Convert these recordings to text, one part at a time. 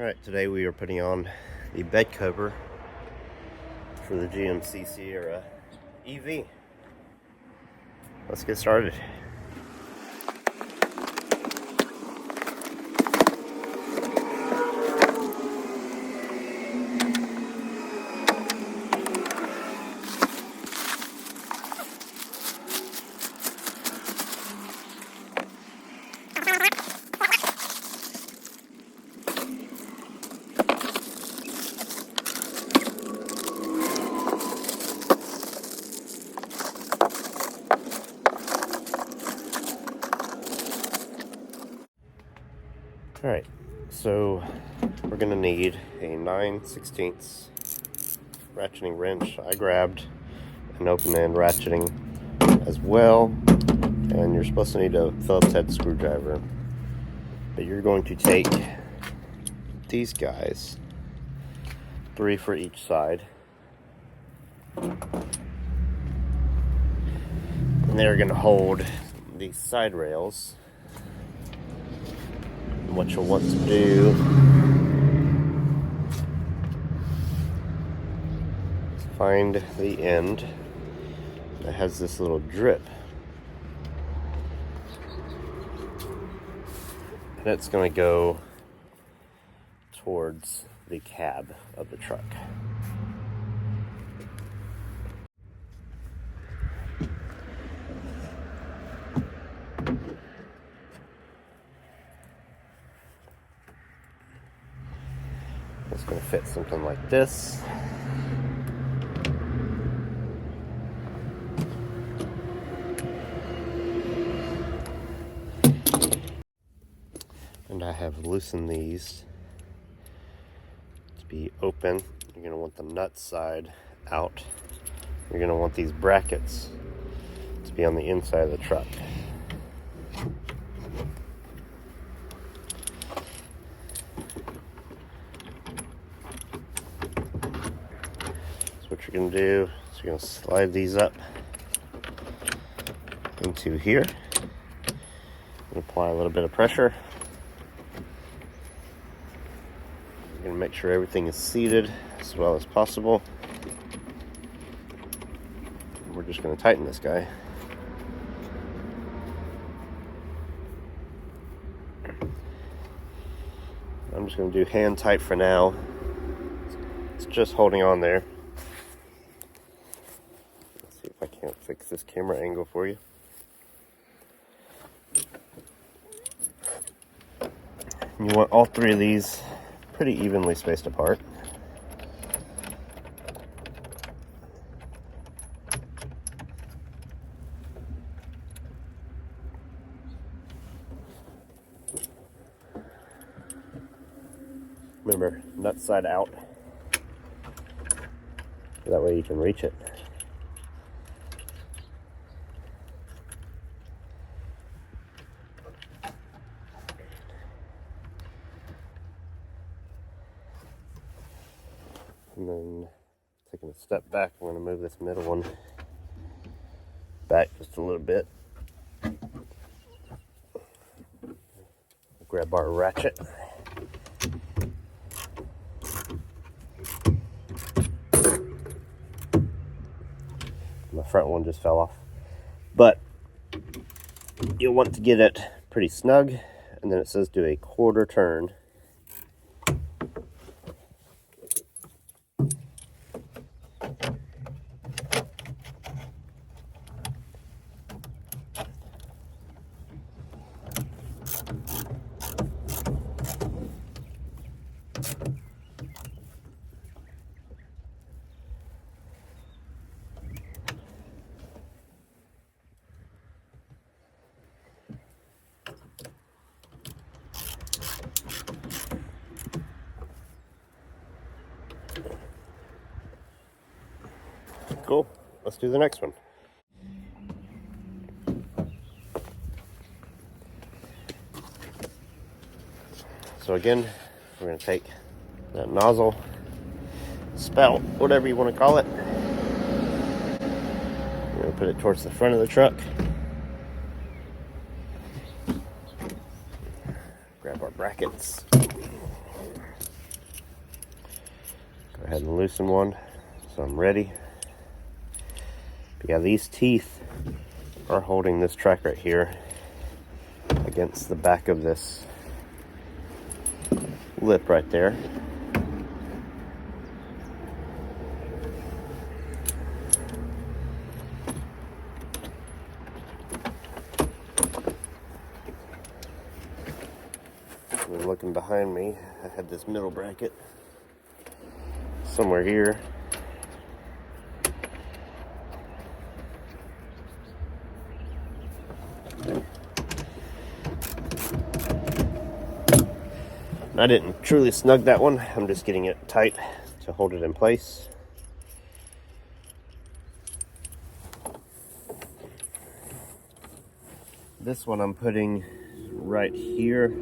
Alright, today we are putting on the bed cover for the GMC Sierra EV. Let's get started. Alright, so we're going to need a 9/16 ratcheting wrench. I grabbed an open end ratcheting as well, and you're supposed to need a Phillips head screwdriver. But you're going to take these guys, 3 for each side, and they're going to hold these side rails. What you'll want to do is find the end that has this little drip, and it's going to go towards the cab of the truck. It's going to fit something like this. And I have loosened these to be open. You're going to want the nut side out. You're going to want these brackets to be on the inside of the truck. What you're going to do is you're going to slide these up into here and apply a little bit of pressure. You're going to make sure everything is seated as well as possible. We're just going to tighten this guy. I'm just going to do hand tight for now. It's just holding on there. I can't fix this camera angle for you. You want all 3 of these pretty evenly spaced apart. Remember, nut side out. That way you can reach it. And then, taking a step back, I'm going to move this middle one back just a little bit. Grab our ratchet. My front one just fell off. But you'll want to get it pretty snug, and then it says do a quarter turn. Cool. Let's do the next one. So again, we're going to take that nozzle, spout, whatever you want to call it. We're going to put it towards the front of the truck. Grab our brackets. ahead and loosen one so I'm ready. But yeah, these teeth are holding this track right here against the back of this lip right there. And looking behind me, I had this middle bracket somewhere here. I didn't truly snug that one. I'm just getting it tight to hold it in place. This one I'm putting right here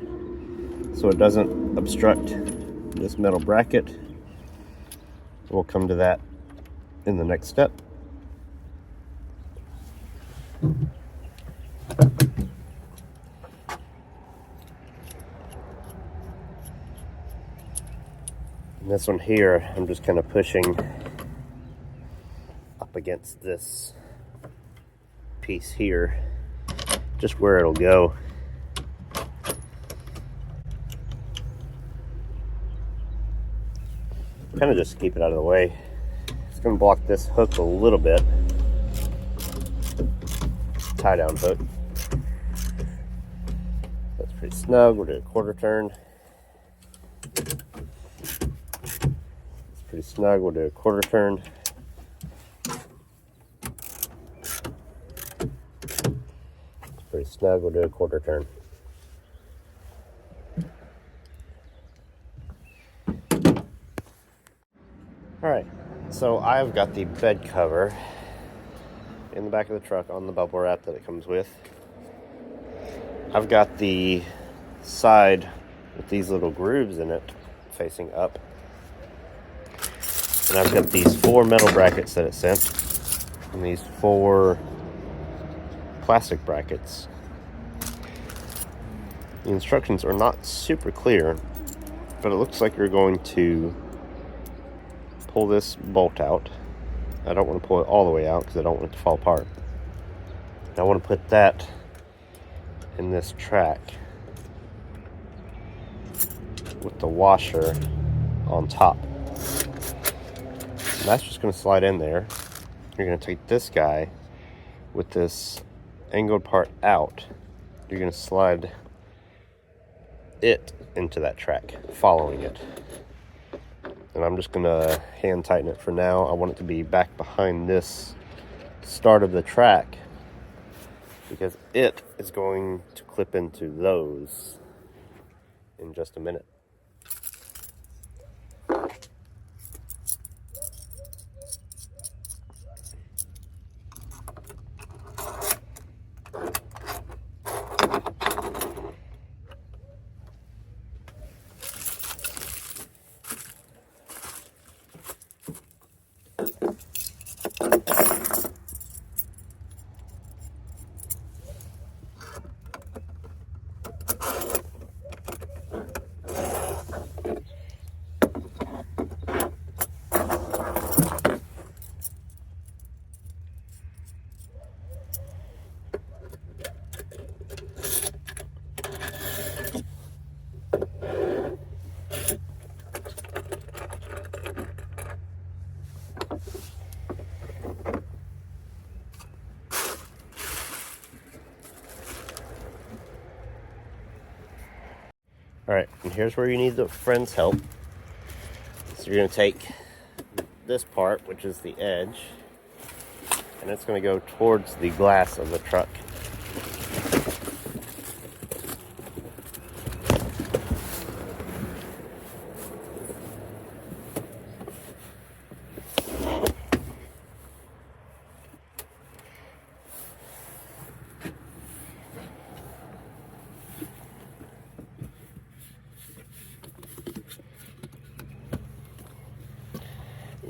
so it doesn't obstruct this metal bracket. We'll come to that in the next step. And this one here, I'm just kind of pushing up against this piece here, just where it'll go. Kind of just keep it out of the way. It's going to block this hook a little bit. Tie down hook. That's pretty snug. We'll do a quarter turn. It's pretty snug. We'll do a quarter turn. It's pretty snug. We'll do a quarter turn. Alright, so I've got the bed cover in the back of the truck on the bubble wrap that it comes with. I've got the side with these little grooves in it facing up. And I've got these 4 metal brackets that it sent, and these 4 plastic brackets. The instructions are not super clear, but it looks like you're going to pull this bolt out. I don't want to pull it all the way out because I don't want it to fall apart. I want to put that in this track with the washer on top. And that's just going to slide in there. You're going to take this guy with this angled part out. You're going to slide it into that track, following it. And I'm just going to hand tighten it for now. I want it to be back behind this start of the track because it is going to clip into those in just a minute. Alright, and here's where you need the friend's help. So you're going to take this part, which is the edge, and it's going to go towards the glass of the truck.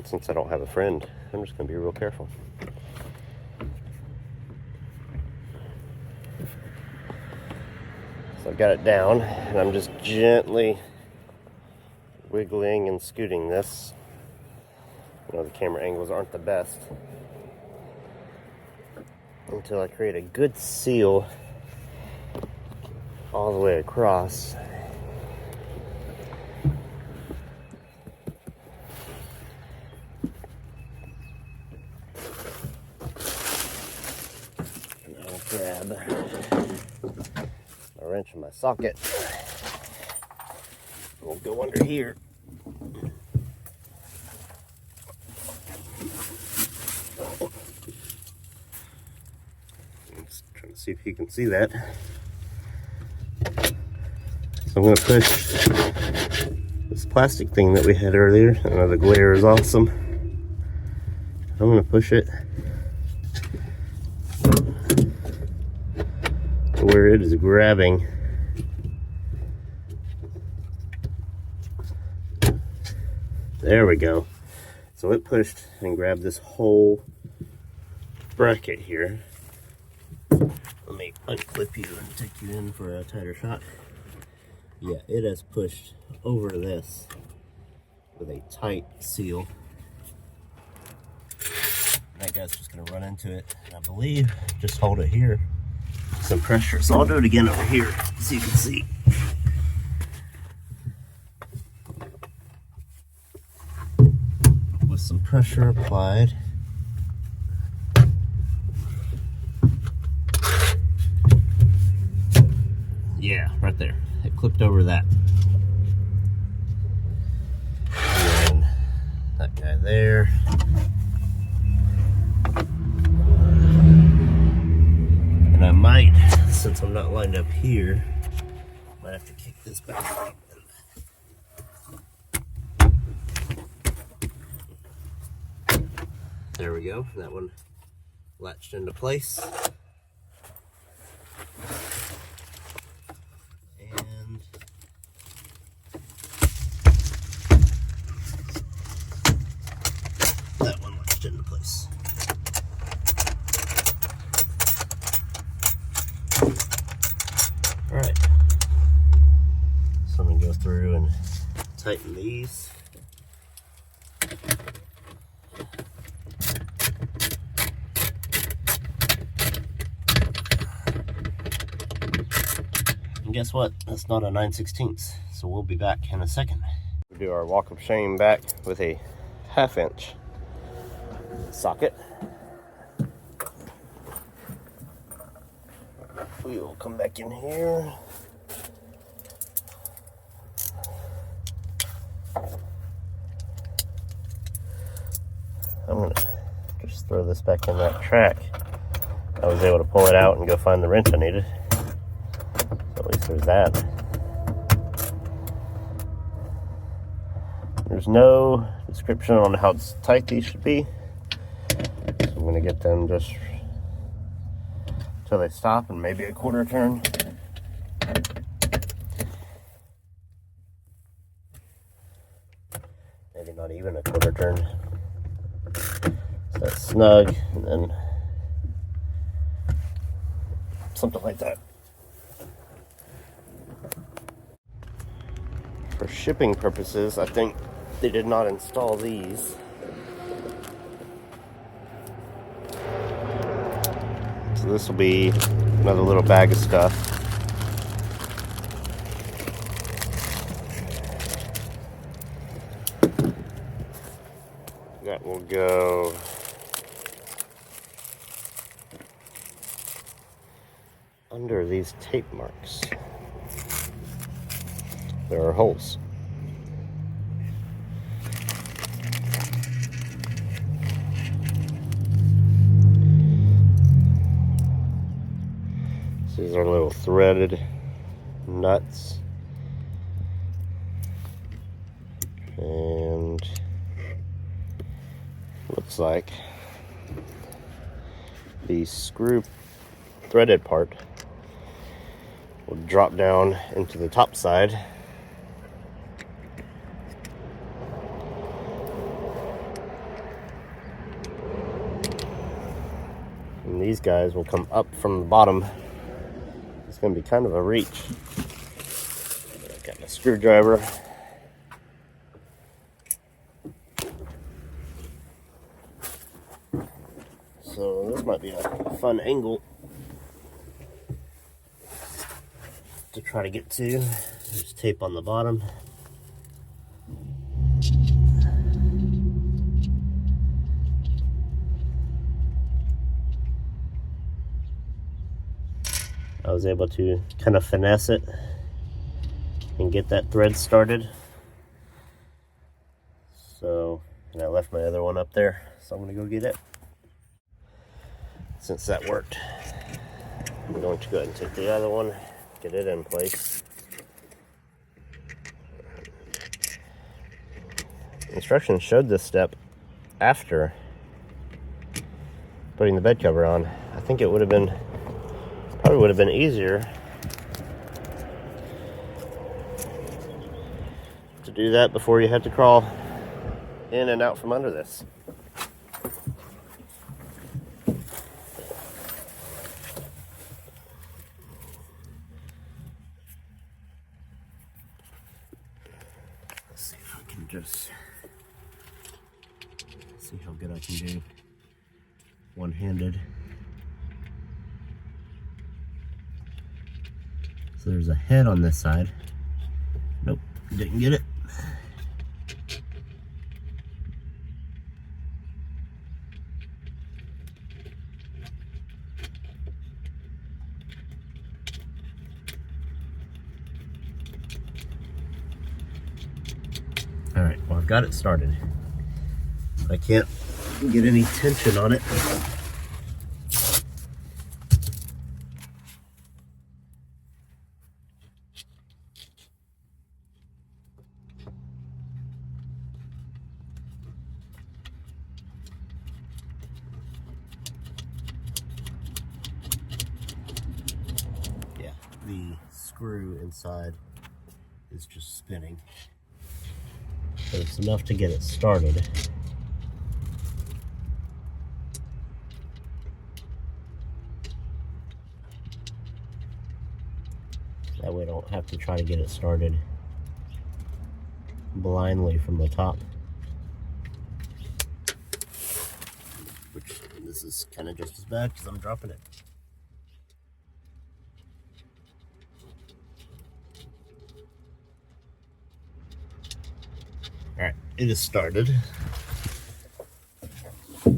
Since I don't have a friend, I'm just going to be real careful. So I've got it down, and I'm just gently wiggling and scooting this You know, the camera angles aren't the best until I create a good seal all the way across. And I'll grab my wrench in my socket. We'll go under here. Trying to see if you can see that. So I'm going to push this plastic thing that we had earlier. I know the glare is awesome. I'm going to push it to where it is grabbing. There we go. So it pushed and grabbed this whole bracket here. Let me unclip you and take you in for a tighter shot. Yeah, it has pushed over this with a tight seal. That guy's just gonna run into it, and I believe just hold it here, some pressure. So I'll do it again over here so you can see. With some pressure applied. Yeah, right there. It clipped over that. And then that guy there. And I might, since I'm not lined up here, might have to kick this back. There we go. That one latched into place. And that one latched into place. All right. So I'm gonna go through and tighten these. And guess what? That's not a 9/16, so we'll be back in a second. We do our walk of shame back with a 1/2 inch socket. We will come back in here. I'm gonna just throw this back in that track. I was able to pull it out and go find the wrench I needed. At least there's that. There's no description on how tight these should be. So I'm gonna get them just until they stop and maybe a 1/4 turn. Maybe not even a 1/4 turn. So that's snug, and then something like that. For shipping purposes, I think they did not install these. So this will be another little bag of stuff. That will go under these tape marks. There are holes. These are little threaded nuts. And looks like the screw threaded part will drop down into the top side. And these guys will come up from the bottom. It's going to be kind of a reach. I've got my screwdriver. So this might be a fun angle to try to get to. There's tape on the bottom. I was able to kind of finesse it and get that thread started. So, and I left my other one up there, so I'm gonna go get it. Since that worked, I'm going to go ahead and take the other one, get it in place. Instructions showed this step after putting the bed cover on. I think it would have been, probably would have been easier to do that before you had to crawl in and out from under this. Let's see if I can just see how good I can do one-handed. So there's a head on this side. Nope, didn't get it. All right, well, I've got it started. I can't get any tension on it. Yeah, the screw inside is just spinning. But it's enough to get it started. That way I don't have to try to get it started blindly from the top. Which, this is kind of just as bad because I'm dropping it. All right, it is started. So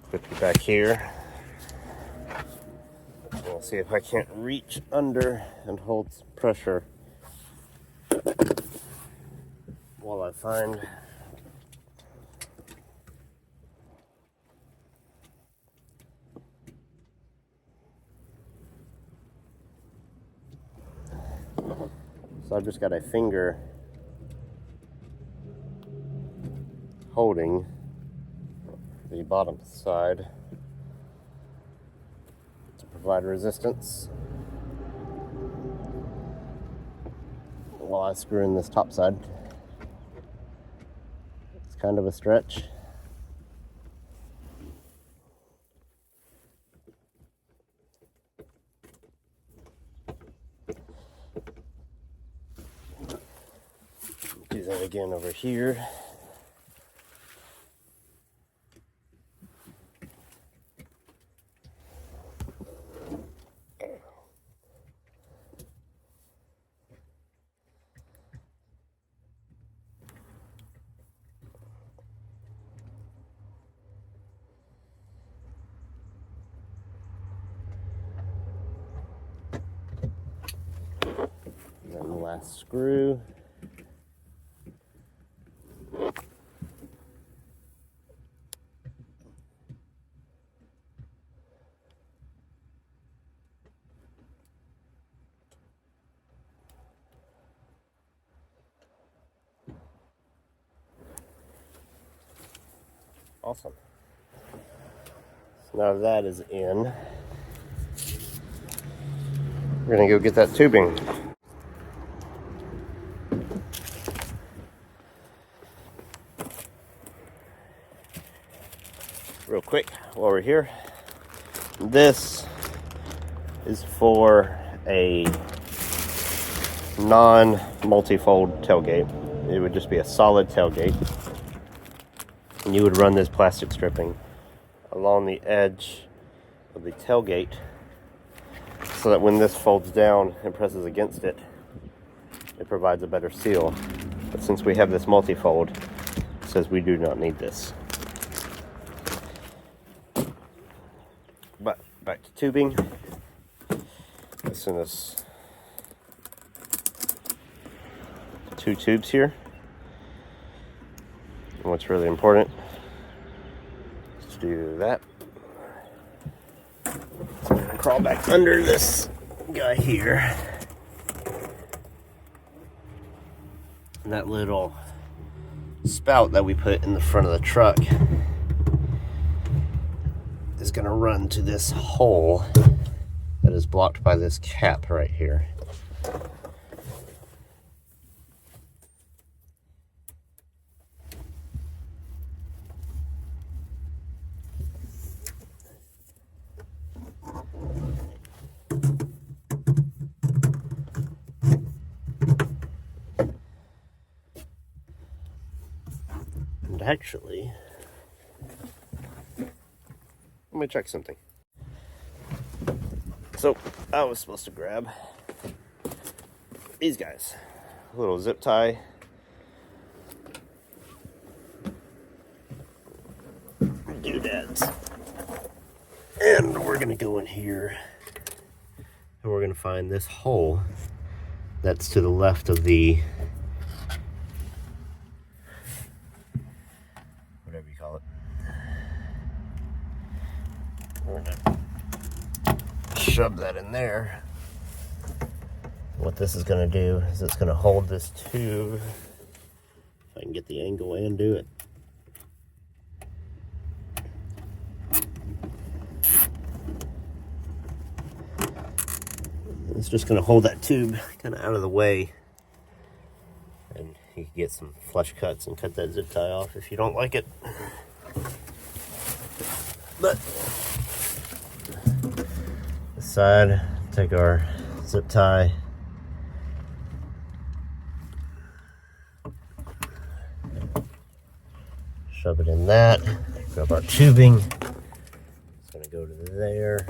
quickly back here. We'll see if I can't reach under and hold some pressure while I find so I've just got a finger holding the bottom side to provide resistance while I screw in this top side. It's kind of a stretch. Do that again over here. And then the last screw. Awesome. So now that is in, we're gonna go get that tubing. Real quick while we're here, this is for a non-multi-fold tailgate. it would just be a solid tailgate. And you would run this plastic stripping along the edge of the tailgate so that when this folds down and presses against it, it provides a better seal. But since we have this multi-fold, it says we do not need this. But back to tubing. As soon as 2 tubes here. And what's really important is to do that. So I'm gonna crawl back under this guy here. And that little spout that we put in the front of the truck is gonna run to this hole that is blocked by this cap right here. And actually, let me check something. So I was supposed to grab these guys, a little zip tie, doodads, and we're gonna go in here and we're gonna find this hole that's to the left of the, whatever you call it. We're gonna shove that in there. What this is going to do is it's going to hold this tube, if I can get the angle and do it. It's just going to hold that tube kind of out of the way, and you can get some flush cuts and cut that zip tie off if you don't like it. But this side, take our zip tie, shove it in that, grab our tubing, it's going to go to there.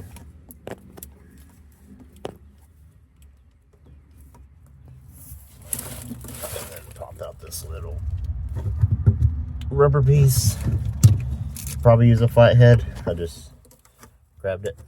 And then pop out this little rubber piece. Probably use a flathead. I just grabbed it.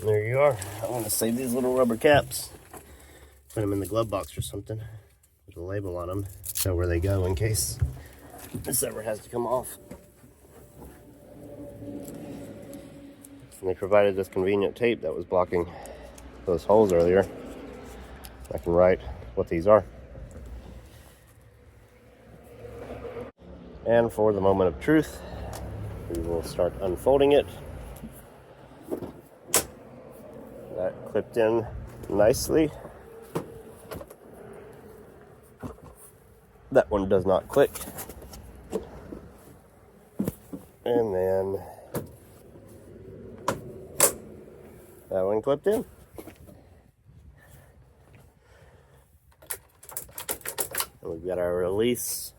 There you are. I'm going to save these little rubber caps. Put them in the glove box or something. There's a label on them. Show where they go in case this ever has to come off. And they provided this convenient tape that was blocking those holes earlier. I can write what these are. And for the moment of truth, we will start unfolding it. That clipped in nicely. That one does not click. And then that one clipped in. And we've got our release.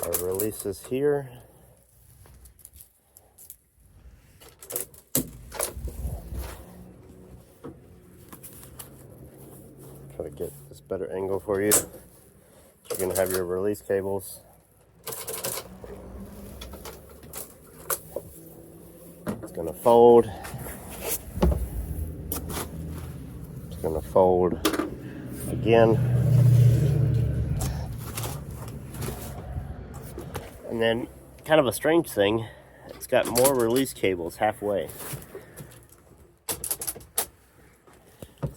Our release is here. Try to get this better angle for you. You're going to have your release cables. It's going to fold. It's going to fold again. And then, kind of a strange thing, it's got more release cables halfway.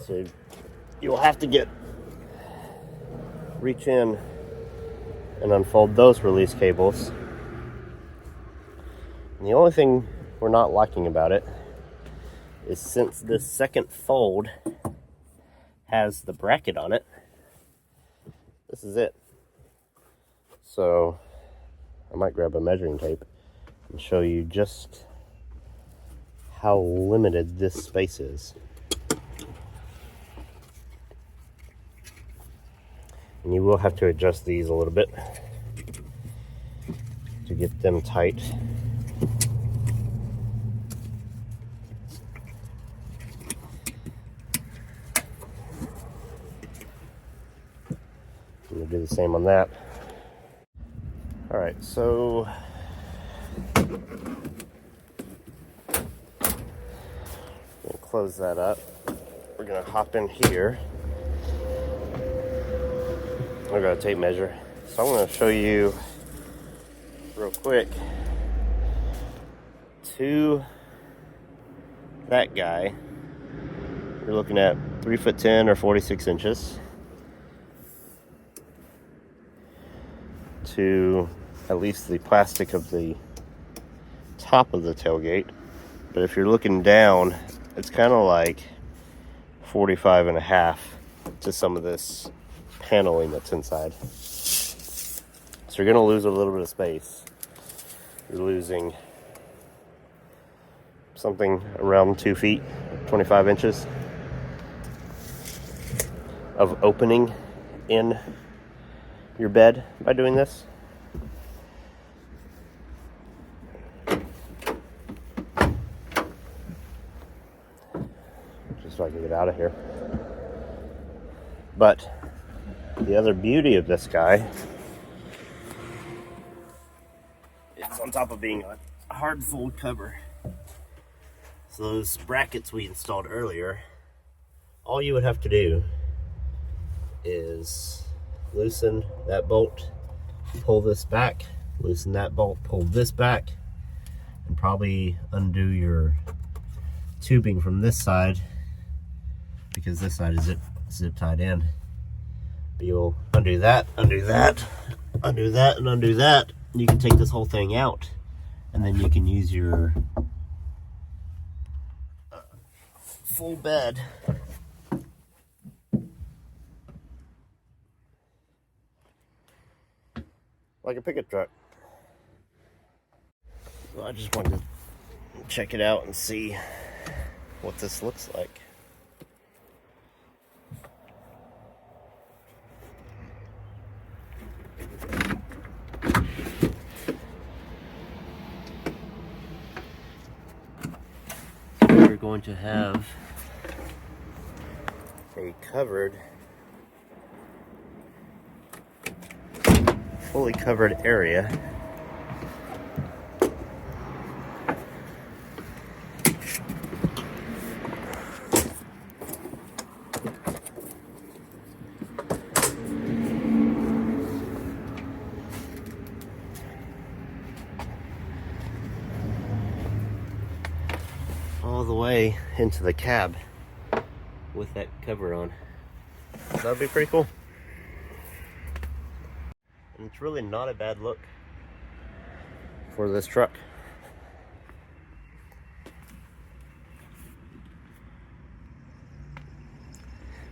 So you'll have to reach in and unfold those release cables And the only thing we're not liking about it is since this second fold has the bracket on it, this is it. So I might grab a measuring tape and show you just how limited this space is. And you will have to adjust these a little bit to get them tight. We'll do the same on that. All right, so we'll close that up. We're gonna hop in here. I've got a tape measure. So I'm gonna show you real quick to that guy. You're looking at 3'10" or 46 inches. To at least the plastic of the top of the tailgate. But if you're looking down, it's kind of like 45.5 to some of this paneling that's inside. So you're gonna lose a little bit of space. You're losing something around 2 feet, 25 inches of opening in your bed by doing this. Just so I can get out of here. But the other beauty of this guy is on top of being a hard fold cover. So those brackets we installed earlier, all you would have to do is loosen that bolt, pull this back, loosen that bolt, pull this back, and probably undo your tubing from this side because this side is zip tied in. But you'll undo that, undo that, undo that, and undo that. And you can take this whole thing out, and then you can use your full bed like a pickup truck. So I just wanted to check it out and see what this looks like. We're going to have a covered, fully covered area. All the way into the cab with that cover on. That'd be pretty cool. And it's really not a bad look for this truck.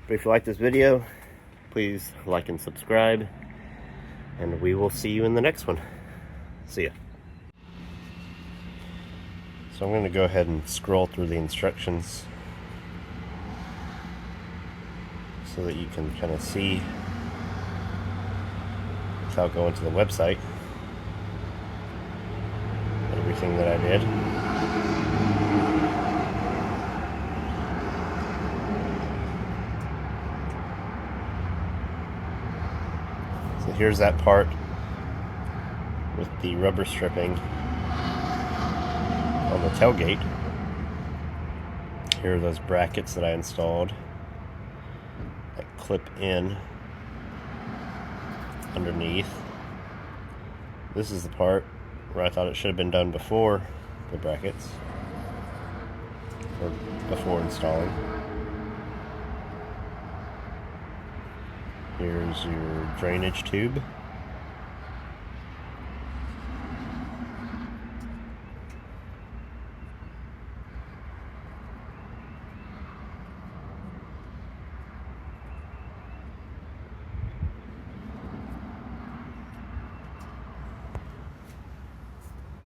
But if you like this video, please like and subscribe, and we will see you in the next one. See ya. So I'm going to go ahead and scroll through the instructions so that you can kind of see without going to the website everything that I did. So here's that part with the rubber stripping on the tailgate. Here are those brackets that I installed that clip in underneath. This is the part where I thought it should have been done before the brackets, or before installing. Here's your drainage tube.